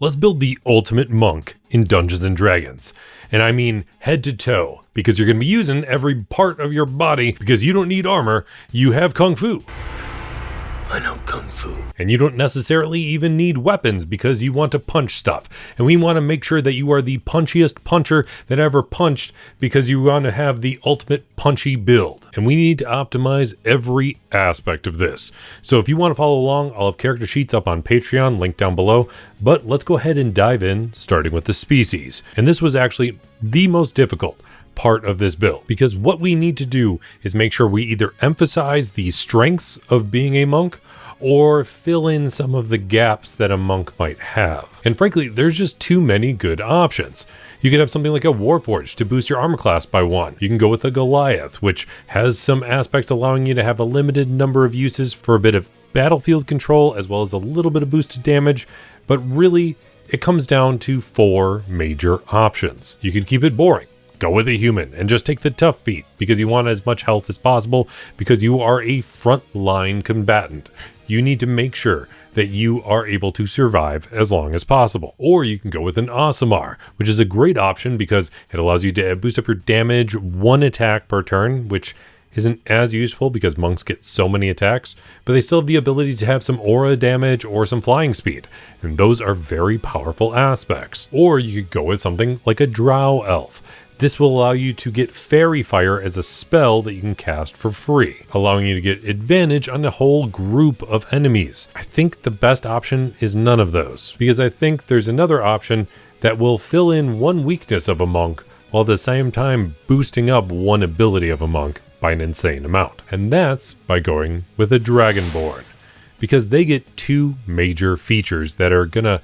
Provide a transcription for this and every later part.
Let's build the ultimate monk in Dungeons & Dragons. And I mean head to toe, because you're going to be using every part of your body because you don't need armor, you have Kung Fu. I know Kung Fu. And you don't necessarily even need weapons because you want to punch stuff. And we want to make sure that you are the punchiest puncher that ever punched because you want to have the ultimate punchy build. And we need to optimize every aspect of this. So if you want to follow along, I'll have character sheets up on Patreon, linked down below. But let's go ahead and dive in, starting with the species. And this was actually the most difficult part of this build, because what we need to do is make sure we either emphasize the strengths of being a monk or fill in some of the gaps that a monk might have. And frankly, there's just too many good options. You could have something like a Warforged to boost your armor class by 1. You can go with a Goliath, which has some aspects allowing you to have a limited number of uses for a bit of battlefield control as well as a little bit of boosted damage, but really it comes down to 4 major options. You can keep it boring. Go with a human and just take the tough feat because you want as much health as possible because you are a frontline combatant. You need to make sure that you are able to survive as long as possible. Or you can go with an Aasimar, which is a great option because it allows you to boost up your damage 1 attack per turn, which isn't as useful because monks get so many attacks, but they still have the ability to have some aura damage or some flying speed, and those are very powerful aspects. Or you could go with something like a Drow Elf. This will allow you to get Fairy Fire as a spell that you can cast for free, allowing you to get advantage on a whole group of enemies. I think the best option is none of those, because I think there's another option that will fill in 1 weakness of a monk, while at the same time boosting up 1 ability of a monk by an insane amount. And that's by going with a Dragonborn, because they get 2 major features that are gonna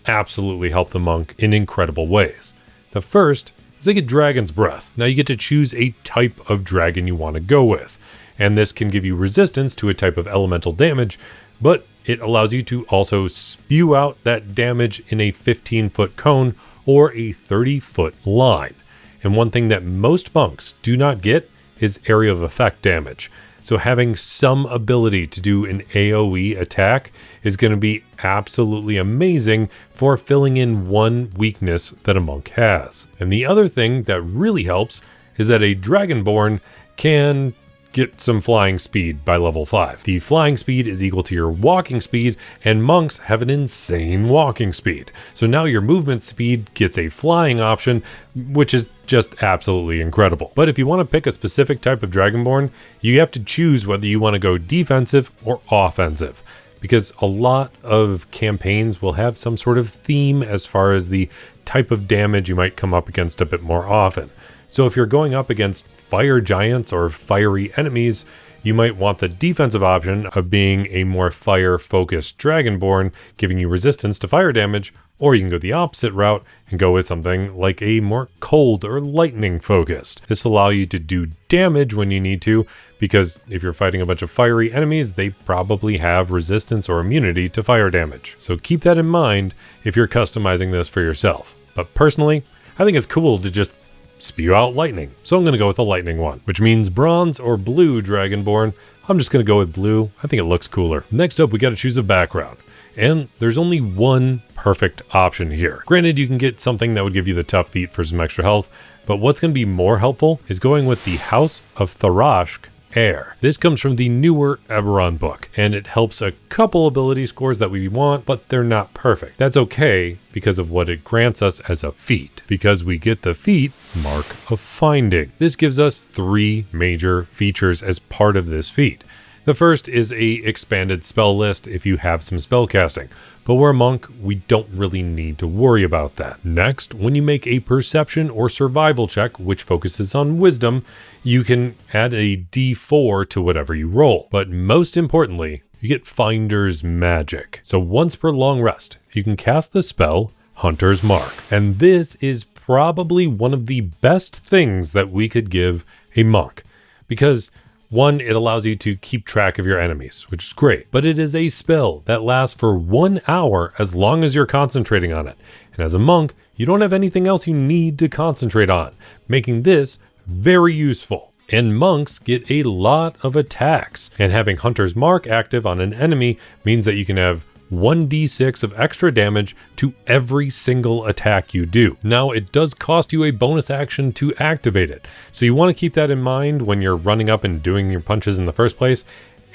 absolutely help the monk in incredible ways. The first, they get Dragon's Breath. Now you get to choose a type of dragon you want to go with, and this can give you resistance to a type of elemental damage, but it allows you to also spew out that damage in a 15-foot cone or a 30-foot line. And one thing that most monks do not get is area of effect damage. So having some ability to do an AoE attack is going to be absolutely amazing for filling in 1 weakness that a monk has. And the other thing that really helps is that a Dragonborn can get some flying speed by level 5. The flying speed is equal to your walking speed, and monks have an insane walking speed. So now your movement speed gets a flying option, which is just absolutely incredible. But if you want to pick a specific type of Dragonborn, you have to choose whether you want to go defensive or offensive, because a lot of campaigns will have some sort of theme as far as the type of damage you might come up against a bit more often. So if you're going up against fire giants or fiery enemies, you might want the defensive option of being a more fire-focused Dragonborn, giving you resistance to fire damage, or you can go the opposite route and go with something like a more cold or lightning focused. This will allow you to do damage when you need to, because if you're fighting a bunch of fiery enemies, they probably have resistance or immunity to fire damage. So keep that in mind if you're customizing this for yourself. But personally, I think it's cool to just spew out lightning. So I'm going to go with the lightning one, which means bronze or blue Dragonborn. I'm just going to go with blue. I think it looks cooler. Next up, we got to choose a background. And there's only 1 perfect option here. Granted, you can get something that would give you the tough feat for some extra health, but what's going to be more helpful is going with the House of Tharashk Heir. This comes from the newer Eberron book, and it helps a couple ability scores that we want, but they're not perfect. That's okay because of what it grants us as a feat, because we get the feat Mark of Finding. This gives us 3 major features as part of this feat. The first is a expanded spell list if you have some spell casting, but we're a monk, we don't really need to worry about that. Next, when you make a perception or survival check, which focuses on wisdom, you can add a D4 to whatever you roll. But most importantly, you get Finder's Magic. So once per long rest, you can cast the spell Hunter's Mark. And this is probably one of the best things that we could give a monk, because 1, it allows you to keep track of your enemies, which is great, but it is a spell that lasts for 1 hour as long as you're concentrating on it. And as a monk, you don't have anything else you need to concentrate on, making this very useful. And monks get a lot of attacks, and having Hunter's Mark active on an enemy means that you can have 1d6 of extra damage to every single attack you do. Now, it does cost you a bonus action to activate it, so you want to keep that in mind when you're running up and doing your punches in the first place,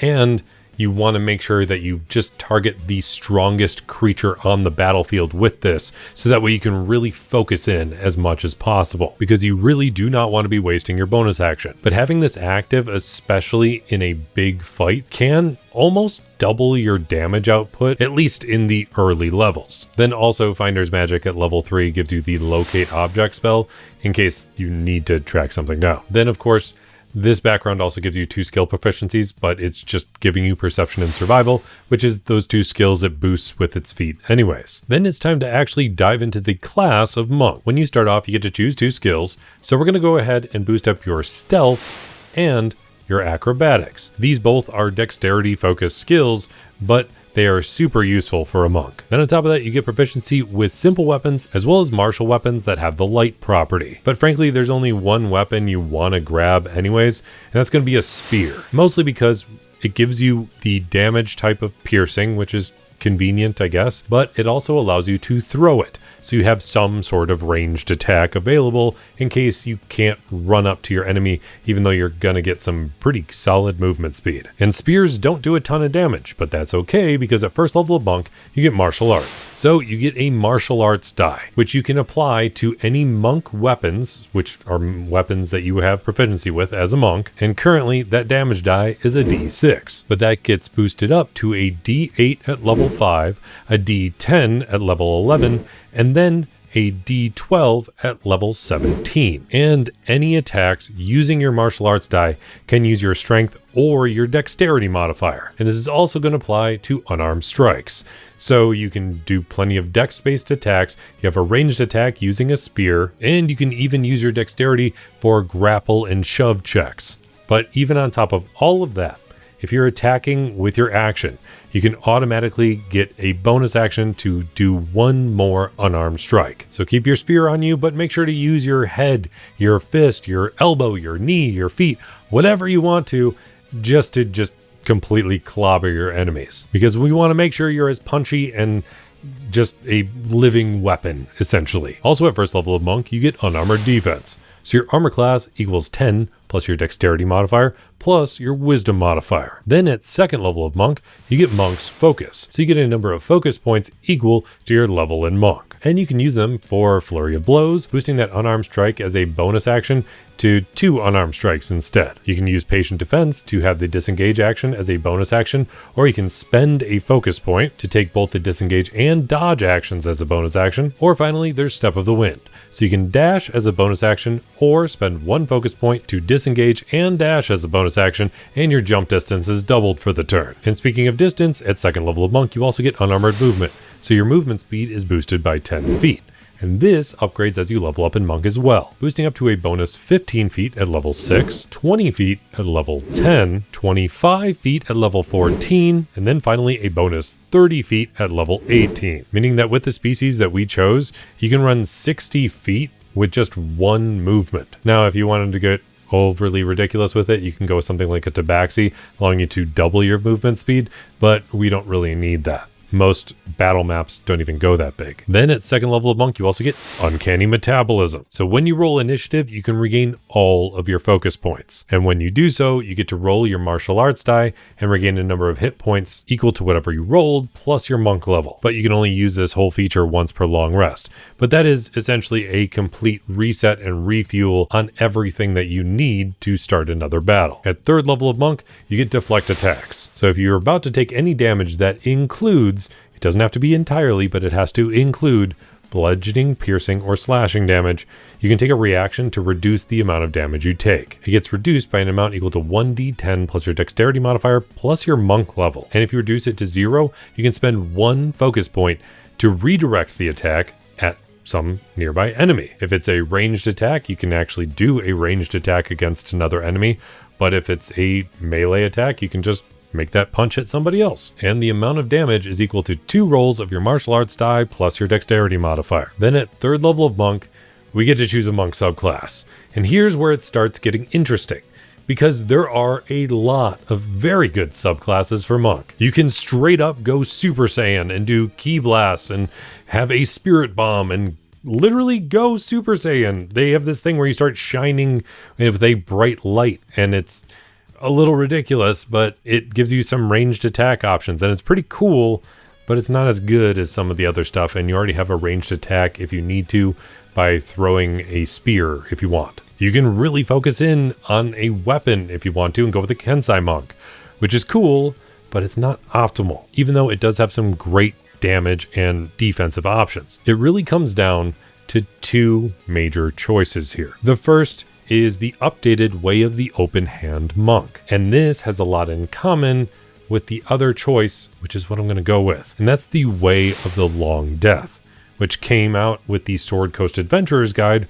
and you want to make sure that you just target the strongest creature on the battlefield with this, so that way you can really focus in as much as possible, because you really do not want to be wasting your bonus action. But having this active, especially in a big fight, can almost double your damage output, at least in the early levels. Then also Finder's Magic at level 3 gives you the locate object spell in case you need to track something down. Then of course, this background also gives you 2 skill proficiencies, but it's just giving you perception and survival, which is those 2 skills it boosts with its feat anyways. Then it's time to actually dive into the class of monk. When you start off, you get to choose 2 skills, so we're going to go ahead and boost up your stealth and your acrobatics. These both are dexterity focused skills, but they are super useful for a monk. Then on top of that, you get proficiency with simple weapons as well as martial weapons that have the light property. But frankly, there's only one weapon you want to grab anyways, and that's going to be a spear. Mostly because it gives you the damage type of piercing, which is convenient, I guess, but it also allows you to throw it. So you have some sort of ranged attack available in case you can't run up to your enemy, even though you're gonna get some pretty solid movement speed. And spears don't do a ton of damage, but that's okay because at first level of monk, you get martial arts. So you get a martial arts die, which you can apply to any monk weapons, which are weapons that you have proficiency with as a monk. And currently that damage die is a D6, but that gets boosted up to a D8 at level 5, a D10 at level 11, and then a D12 at level 17. And any attacks using your martial arts die can use your strength or your dexterity modifier. And this is also going to apply to unarmed strikes. So you can do plenty of dex-based attacks, you have a ranged attack using a spear, and you can even use your dexterity for grapple and shove checks. But even on top of all of that, if you're attacking with your action, you can automatically get a bonus action to do one more unarmed strike. So keep your spear on you, but make sure to use your head, your fist, your elbow, your knee, your feet, whatever you want to just completely clobber your enemies. Because we want to make sure you're as punchy and just a living weapon, essentially. Also at first level of monk, you get unarmored defense. So your armor class equals 10 plus your dexterity modifier plus your wisdom modifier. Then at second level of monk, you get monk's focus. So you get a number of focus points equal to your level in monk. And you can use them for flurry of blows, boosting that unarmed strike as a bonus action to 2 unarmed strikes instead. You can use patient defense to have the disengage action as a bonus action, or you can spend a focus point to take both the disengage and dodge actions as a bonus action. Or finally, there's step of the wind. So you can dash as a bonus action or spend 1 focus point to disengage and dash as a bonus action, and your jump distance is doubled for the turn. And speaking of distance, at second level of monk, you also get unarmored movement. So your movement speed is boosted by 10 feet. And this upgrades as you level up in monk as well, boosting up to a bonus 15 feet at level 6, 20 feet at level 10, 25 feet at level 14, and then finally a bonus 30 feet at level 18, meaning that with the species that we chose, you can run 60 feet with just 1 movement. Now, if you wanted to get overly ridiculous with it, you can go with something like a tabaxi, allowing you to double your movement speed, but we don't really need that. Most battle maps don't even go that big. Then at second level of monk, you also get uncanny metabolism. So when you roll initiative, you can regain all of your focus points. And when you do so, you get to roll your martial arts die and regain a number of hit points equal to whatever you rolled plus your monk level. But you can only use this whole feature once per long rest. But that is essentially a complete reset and refuel on everything that you need to start another battle. At third level of monk, you get deflect attacks. So if you're about to take any damage that includes, it doesn't have to be entirely, but it has to include bludgeoning, piercing, or slashing damage, you can take a reaction to reduce the amount of damage you take. It gets reduced by an amount equal to 1d10 plus your dexterity modifier plus your monk level. And if you reduce it to 0, you can spend 1 focus point to redirect the attack at some nearby enemy. If it's a ranged attack, you can actually do a ranged attack against another enemy, but if it's a melee attack, you can just make that punch at somebody else. And the amount of damage is equal to 2 rolls of your martial arts die plus your dexterity modifier. Then at third level of monk, we get to choose a monk subclass. And here's where it starts getting interesting, because there are a lot of very good subclasses for Monk. You can straight up go Super Saiyan and do Ki Blasts and have a Spirit Bomb and literally go Super Saiyan. They have this thing where you start shining with a bright light, and it's a little ridiculous, but it gives you some ranged attack options, and it's pretty cool, but it's not as good as some of the other stuff, and you already have a ranged attack if you need to by throwing a spear if you want. You can really focus in on a weapon if you want to and go with the Kensai Monk, which is cool, but it's not optimal, even though it does have some great damage and defensive options. It really comes down to two major choices here. The first is the updated Way of the Open Hand Monk, and this has a lot in common with the other choice, which is what I'm going to go with, and that's the Way of the Long Death, which came out with the Sword Coast Adventurer's Guide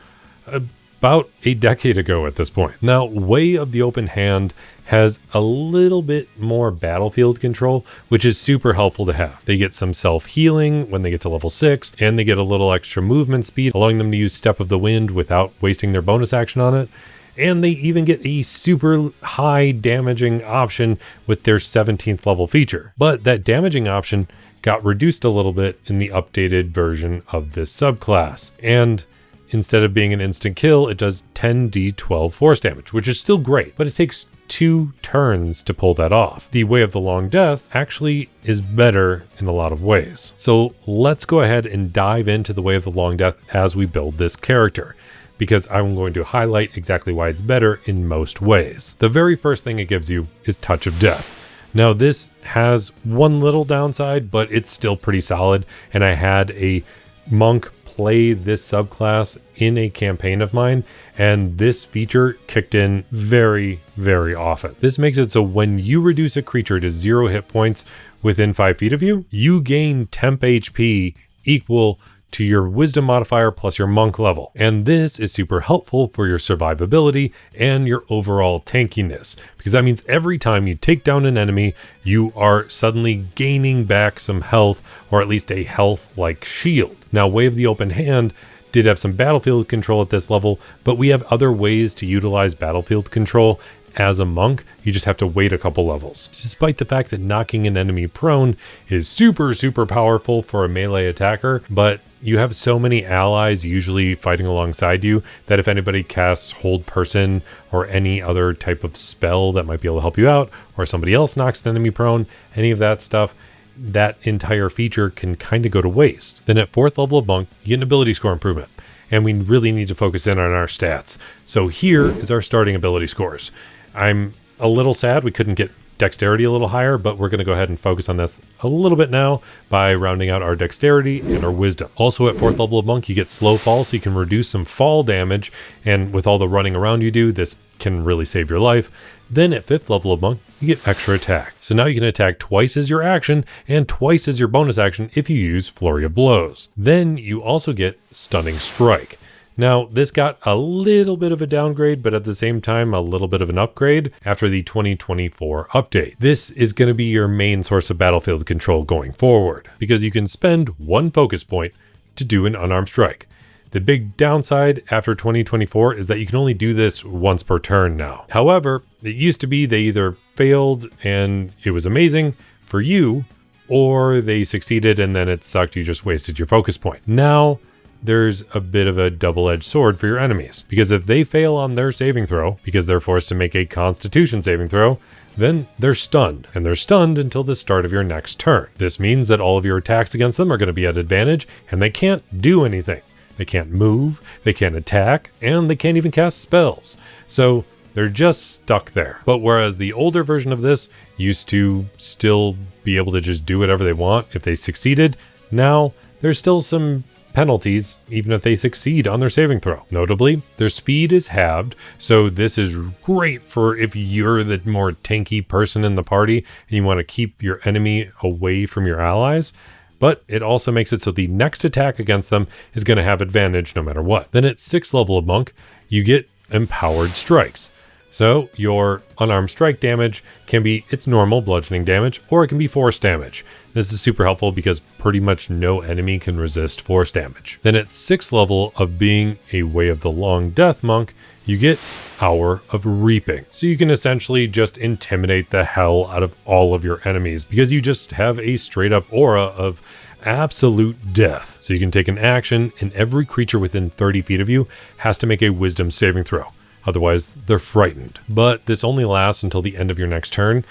about a decade ago at this point. Now, Way of the Open Hand has a little bit more battlefield control, which is super helpful to have. They get some self-healing when they get to level 6, and they get a little extra movement speed, allowing them to use Step of the Wind without wasting their bonus action on it. And they even get a super high damaging option with their 17th level feature. But that damaging option got reduced a little bit in the updated version of this subclass. And instead of being an instant kill, it does 10d12 force damage, which is still great, but it takes 2 turns to pull that off. The Way of the Long Death actually is better in a lot of ways. So let's go ahead and dive into the Way of the Long Death as we build this character, because I'm going to highlight exactly why it's better in most ways. The very first thing it gives you is Touch of Death. Now this has one little downside, but it's still pretty solid, and I had a monk play this subclass in a campaign of mine, and this feature kicked in very, very often. This makes it so when you reduce a creature to 0 hit points within 5 feet of you, you gain temp HP equal to your wisdom modifier plus your monk level. And this is super helpful for your survivability and your overall tankiness, because that means every time you take down an enemy, you are suddenly gaining back some health, or at least a health like shield. Now, Way of the Open Hand did have some battlefield control at this level, but we have other ways to utilize battlefield control as a monk. You just have to wait a couple levels. Despite the fact that knocking an enemy prone is super, super powerful for a melee attacker, but you have so many allies usually fighting alongside you that if anybody casts Hold Person or any other type of spell that might be able to help you out, or somebody else knocks an enemy prone, any of that stuff, that entire feature can kind of go to waste. Then at 4th level of monk, you get an ability score improvement, and we really need to focus in on our stats. So here is our starting ability scores. I'm a little sad we couldn't get dexterity a little higher, but we're going to go ahead and focus on this a little bit now by rounding out our dexterity and our wisdom. Also at 4th level of monk, you get slow fall, so you can reduce some fall damage, and with all the running around you do, this can really save your life. Then at 5th level of monk, you get extra attack. So now you can attack twice as your action and twice as your bonus action if you use Flurry of Blows. Then you also get Stunning Strike. Now, this got a little bit of a downgrade, but at the same time, a little bit of an upgrade after the 2024 update. This is going to be your main source of battlefield control going forward, because you can spend 1 focus point to do an unarmed strike. The big downside after 2024 is that you can only do this once per turn now. However, it used to be they either failed and it was amazing for you, or they succeeded and then it sucked, you just wasted your focus point. Now, there's a bit of a double-edged sword for your enemies, because if they fail on their saving throw, because they're forced to make a Constitution saving throw, then they're stunned, and they're stunned until the start of your next turn. This means that all of your attacks against them are going to be at advantage, and they can't do anything. They can't move, they can't attack, and they can't even cast spells. So they're just stuck there. But whereas the older version of this used to still be able to just do whatever they want if they succeeded, now there's still some penalties even if they succeed on their saving throw. Notably, their speed is halved, so this is great for if you're the more tanky person in the party and you want to keep your enemy away from your allies. But it also makes it so the next attack against them is going to have advantage no matter what. Then at 6th level of monk, you get Empowered Strikes. So your unarmed strike damage can be its normal bludgeoning damage, or it can be force damage. This is super helpful because pretty much no enemy can resist force damage. Then at 6th level of being a Way of the Long Death monk, you get Hour of Reaping. So you can essentially just intimidate the hell out of all of your enemies because you just have a straight up aura of absolute death. So you can take an action and every creature within 30 feet of you has to make a wisdom saving throw. Otherwise, they're frightened. But this only lasts until the end of your next turn,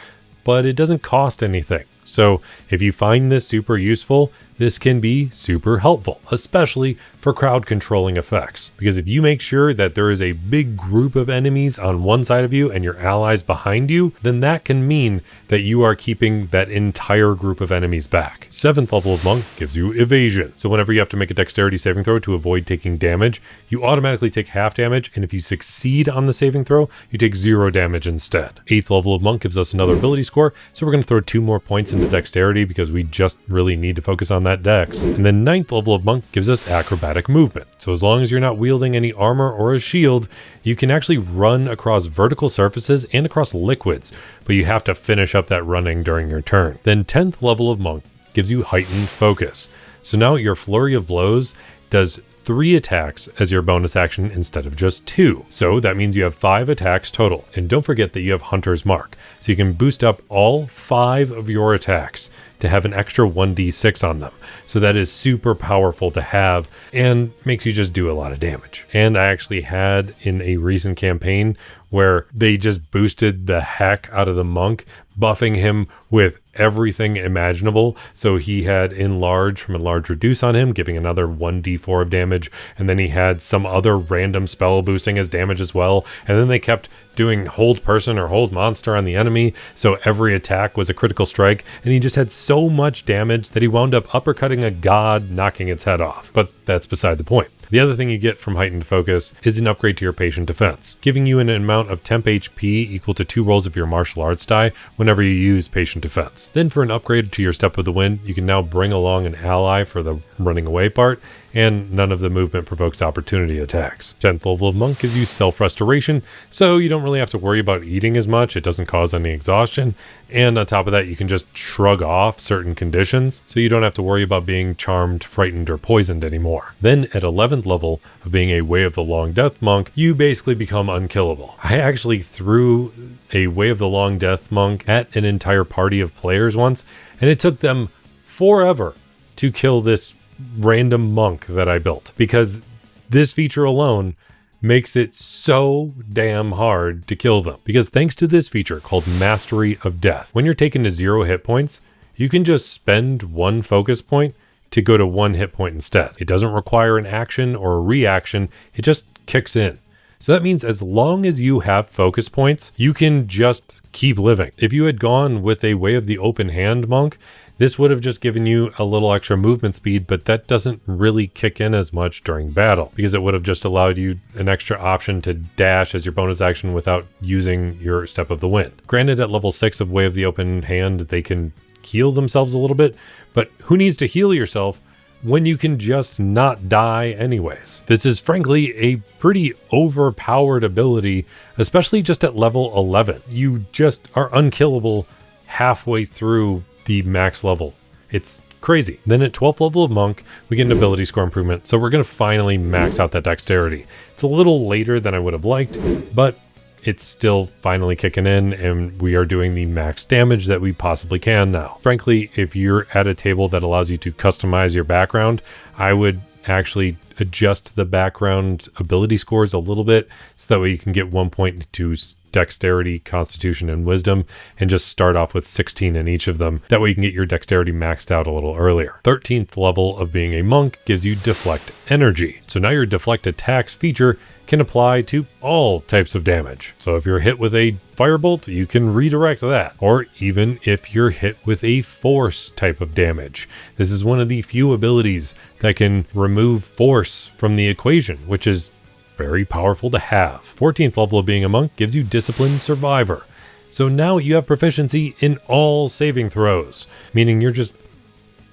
but it doesn't cost anything. So if you find this super useful, this can be super helpful, especially for crowd controlling effects. Because if you make sure that there is a big group of enemies on one side of you and your allies behind you, then that can mean that you are keeping that entire group of enemies back. 7th level of monk gives you evasion. So whenever you have to make a dexterity saving throw to avoid taking damage, you automatically take half damage, and if you succeed on the saving throw, you take 0 damage instead. 8th level of monk gives us another ability score, so we're going to throw 2 more points into dexterity because we just really need to focus on that dex. And then 9th level of monk gives us acrobatic movement. So as long as you're not wielding any armor or a shield, you can actually run across vertical surfaces and across liquids, but you have to finish up that running during your turn. Then 10th level of monk gives you heightened focus. So now your flurry of blows does 3 attacks as your bonus action instead of just 2. So that means you have 5 attacks total. And don't forget that you have Hunter's Mark. So you can boost up all 5 of your attacks to have an extra 1d6 on them. So that is super powerful to have and makes you just do a lot of damage. And I actually had in a recent campaign where they just boosted the heck out of the monk, buffing him with everything imaginable. So he had enlarge from enlarge reduce on him, giving another 1d4 of damage, and then he had some other random spell boosting his damage as well. And then they kept doing hold person or hold monster on the enemy, so every attack was a critical strike, and he just had so much damage that he wound up uppercutting a god, knocking its head off. But that's beside the point. The other thing you get from heightened focus is an upgrade to your patient defense, giving you an amount of temp HP equal to 2 rolls of your martial arts die whenever you use patient defense. Then for an upgrade to your step of the wind, you can now bring along an ally for the running away part, and none of the movement provokes opportunity attacks. 10th level of monk gives you self-restoration, so you don't really have to worry about eating as much. It doesn't cause any exhaustion, and on top of that, you can just shrug off certain conditions, so you don't have to worry about being charmed, frightened, or poisoned anymore. Then at 11th level of being a Way of the Long Death monk, you basically become unkillable. I actually threw a Way of the Long Death monk at an entire party of players once, and it took them forever to kill this random monk that I built, because this feature alone makes it so damn hard to kill them. Because thanks to this feature called Mastery of Death, when you're taken to 0 hit points, you can just spend 1 focus point to go to 1 hit point instead. It doesn't require an action or a reaction, it just kicks in. So that means as long as you have focus points, you can just keep living. If you had gone with a Way of the Open Hand monk, this would have just given you a little extra movement speed, but that doesn't really kick in as much during battle because it would have just allowed you an extra option to dash as your bonus action without using your Step of the Wind. Granted, at level 6 of Way of the Open Hand, they can heal themselves a little bit, but who needs to heal yourself when you can just not die anyways? This is frankly a pretty overpowered ability, especially just at level 11. You just are unkillable halfway through the max level. It's crazy. Then at 12th level of monk, we get an ability score improvement, so we're going to finally max out that dexterity. It's a little later than I would have liked, but it's still finally kicking in, and we are doing the max damage that we possibly can now. Frankly, if you're at a table that allows you to customize your background, I would actually adjust the background ability scores a little bit so that way you can get 1 point to dexterity, constitution, and wisdom, and just start off with 16 in each of them. That way you can get your dexterity maxed out a little earlier. 13th level of being a monk gives you deflect energy. So now your deflect attacks feature can apply to all types of damage. So if you're hit with a firebolt, you can redirect that. Or even if you're hit with a force type of damage. This is one of the few abilities that can remove force from the equation, which is very powerful to have. 14th level of being a monk gives you Disciplined Survivor. So now you have proficiency in all saving throws, meaning you're just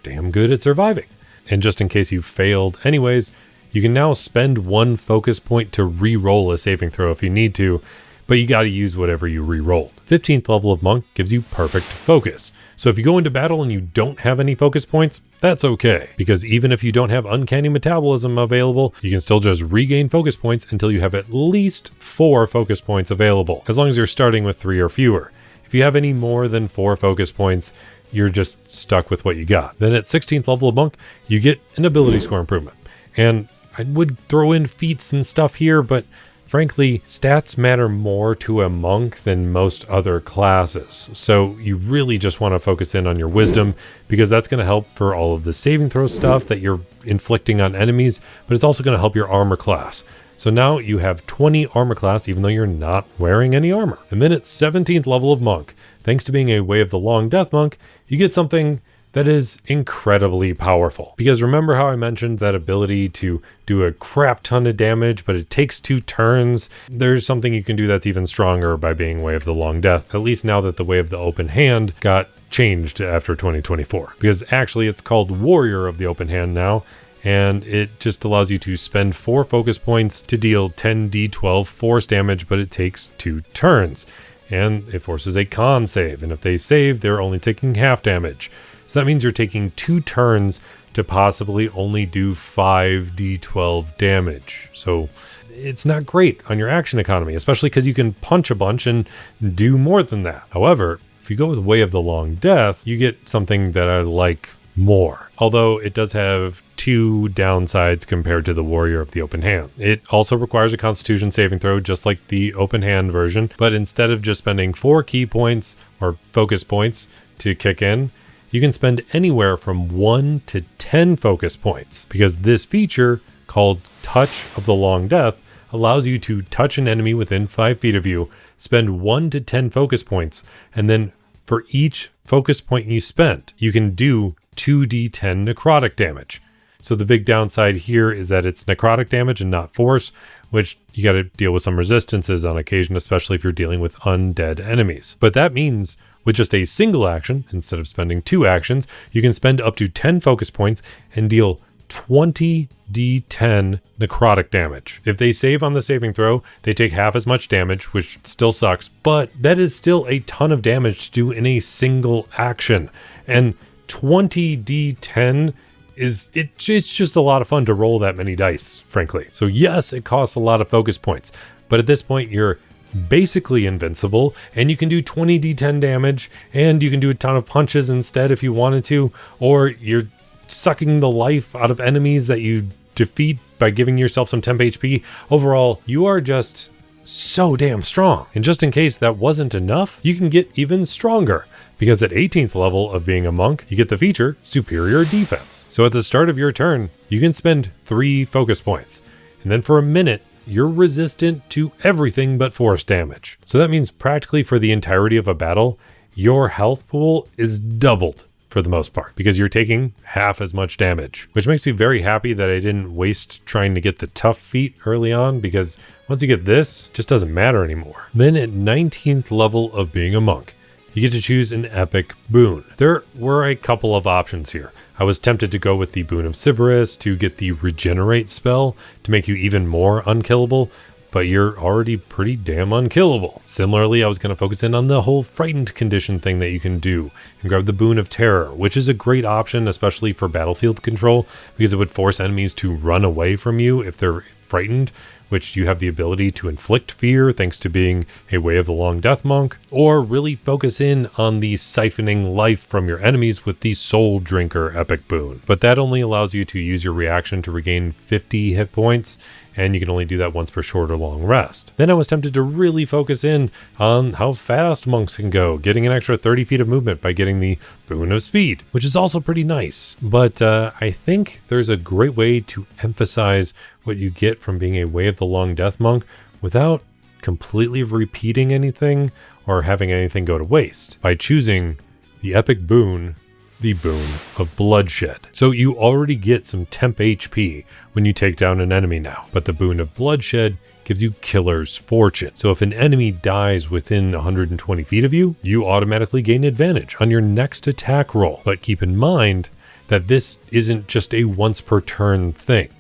damn good at surviving. And just in case you failed anyways, you can now spend 1 focus point to re-roll a saving throw if you need to, but you got to use whatever you re-rolled. 15th level of monk gives you perfect focus. So if you go into battle and you don't have any focus points, that's okay, because even if you don't have uncanny metabolism available, you can still just regain focus points until you have at least 4 focus points available, as long as you're starting with 3 or fewer. If you have any more than 4 focus points, you're just stuck with what you got. Then at 16th level of monk, you get an ability score improvement. And I would throw in feats and stuff here, but frankly, stats matter more to a monk than most other classes. So you really just want to focus in on your wisdom, because that's going to help for all of the saving throw stuff that you're inflicting on enemies, but it's also going to help your armor class. So now you have 20 armor class, even though you're not wearing any armor. And then at 17th level of monk, thanks to being a Way of the Long Death monk, you get something that is incredibly powerful. Because remember how I mentioned that ability to do a crap ton of damage, but it takes 2 turns? There's something you can do that's even stronger by being Way of the Long Death, at least now that the Way of the Open Hand got changed after 2024. Because actually it's called Warrior of the Open Hand now, and it just allows you to spend 4 focus points to deal 10d12 force damage, but it takes 2 turns. And it forces a con save, and if they save, they're only taking half damage. So that means you're taking 2 turns to possibly only do 5d12 damage. So it's not great on your action economy, especially because you can punch a bunch and do more than that. However, if you go with Way of the Long Death, you get something that I like more. Although it does have 2 downsides compared to the Warrior of the Open Hand. It also requires a Constitution saving throw, just like the Open Hand version, but instead of just spending 4 key points or focus points to kick in, you can spend anywhere from 1 to 10 focus points, because this feature, called Touch of the Long Death, allows you to touch an enemy within 5 feet of you, spend 1 to 10 focus points, and then for each focus point you spent, you can do 2d10 necrotic damage. So the big downside here is that it's necrotic damage and not force, which you got to deal with some resistances on occasion, especially if you're dealing with undead enemies. But that means with just a single action, instead of spending 2 actions, you can spend up to 10 focus points and deal 20 d10 necrotic damage. If they save on the saving throw, they take half as much damage, which still sucks, but that is still a ton of damage to do in a single action. And 20 d10 it's just a lot of fun to roll that many dice, frankly. So yes, it costs a lot of focus points, but at this point you're basically invincible, and you can do 20 d10 damage, and you can do a ton of punches instead if you wanted to, or you're sucking the life out of enemies that you defeat by giving yourself some temp HP. Overall, you are just so damn strong. And just in case that wasn't enough, you can get even stronger, because at 18th level of being a monk, you get the feature Superior Defense. So at the start of your turn, you can spend 3 focus points, and then for a minute, you're resistant to everything but force damage. So that means practically for the entirety of a battle, your health pool is doubled for the most part, because you're taking half as much damage, which makes me very happy that I didn't waste trying to get the tough feat early on, because once you get this, it just doesn't matter anymore. Then at 19th level of being a monk, you get to choose an epic boon. There were a couple of options here. I was tempted to go with the Boon of Sybaris to get the Regenerate spell to make you even more unkillable, but you're already pretty damn unkillable. Similarly, I was going to focus in on the whole Frightened condition thing that you can do and grab the Boon of Terror, which is a great option, especially for battlefield control, because it would force enemies to run away from you if they're frightened, which you have the ability to inflict fear thanks to being a Way of the Long Death monk, or really focus in on the siphoning life from your enemies with the Soul Drinker epic boon. But that only allows you to use your reaction to regain 50 hit points, and you can only do that once per short or long rest. Then I was tempted to really focus in on how fast monks can go, getting an extra 30 feet of movement by getting the Boon of Speed, which is also pretty nice. But I think there's a great way to emphasize what you get from being a Way of the Long Death monk without completely repeating anything or having anything go to waste, by choosing the epic boon, the Boon of Bloodshed. So you already get some temp HP when you take down an enemy now, but the Boon of Bloodshed gives you Killer's Fortune. So if an enemy dies within 120 feet of you, you automatically gain advantage on your next attack roll. But keep in mind that this isn't just a once per turn thing.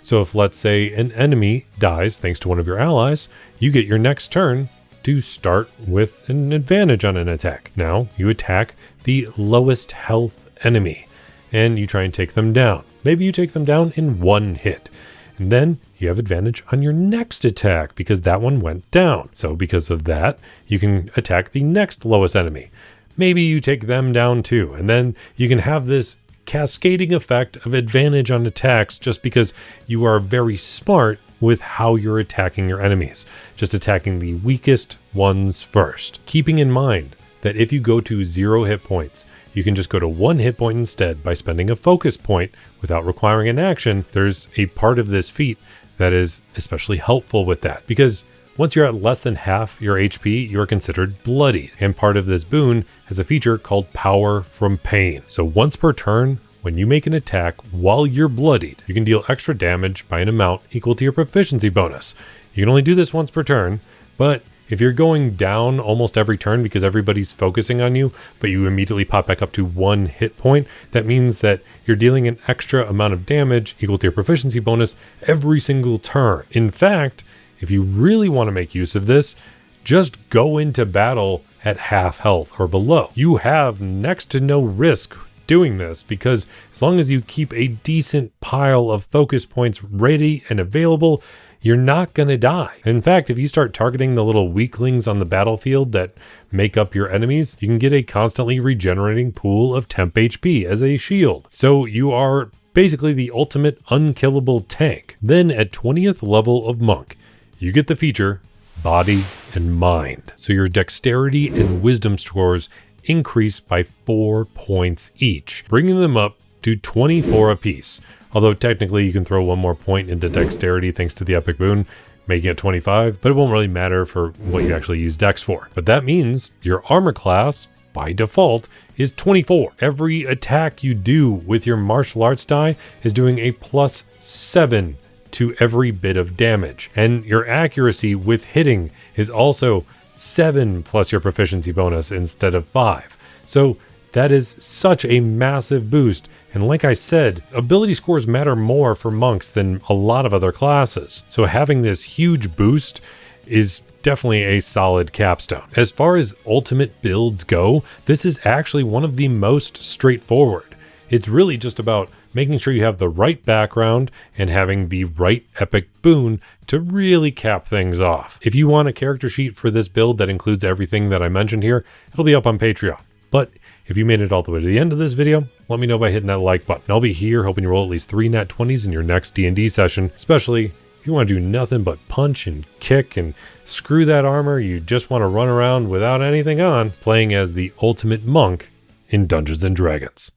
So if, let's say, an enemy dies thanks to one of your allies, you get your next turn to start with an advantage on an attack. Now you attack the lowest health enemy and you try and take them down. Maybe you take them down in one hit. And then you have advantage on your next attack because that one went down. So because of that, you can attack the next lowest enemy. Maybe you take them down too. And then you can have this cascading effect of advantage on attacks just because you are very smart with how you're attacking your enemies. Just attacking the weakest ones first. Keeping in mind that if you go to 0 hit points, you can just go to 1 hit point instead by spending a focus point without requiring an action. There's a part of this feat that is especially helpful with that because once you're at less than half your HP, you are considered bloodied. And part of this boon has a feature called Power from Pain. So once per turn, when you make an attack while you're bloodied, you can deal extra damage by an amount equal to your proficiency bonus. You can only do this once per turn, but if you're going down almost every turn because everybody's focusing on you, but you immediately pop back up to 1 hit point, that means that you're dealing an extra amount of damage equal to your proficiency bonus every single turn. In fact, if you really want to make use of this, just go into battle at half health or below. You have next to no risk doing this because as long as you keep a decent pile of focus points ready and available, you're not going to die. In fact, if you start targeting the little weaklings on the battlefield that make up your enemies, you can get a constantly regenerating pool of temp HP as a shield. So you are basically the ultimate unkillable tank. Then at 20th level of Monk, you get the feature Body and Mind. So your dexterity and wisdom scores increase by 4 points each, bringing them up to 24 apiece. Although technically you can throw 1 more point into dexterity thanks to the epic boon, making it 25, but it won't really matter for what you actually use dex for. But that means your armor class, by default, is 24. Every attack you do with your martial arts die is doing a +7 to every bit of damage. And your accuracy with hitting is also 7 plus your proficiency bonus instead of 5. So that is such a massive boost. And like I said, ability scores matter more for monks than a lot of other classes. So having this huge boost is definitely a solid capstone. As far as ultimate builds go, this is actually one of the most straightforward. It's really just about making sure you have the right background and having the right epic boon to really cap things off. If you want a character sheet for this build that includes everything that I mentioned here, it'll be up on Patreon. But if you made it all the way to the end of this video, let me know by hitting that like button. I'll be here hoping you roll at least 3 nat 20s in your next D&D session, especially if you want to do nothing but punch and kick and screw that armor, you just want to run around without anything on, playing as the ultimate monk in Dungeons & Dragons.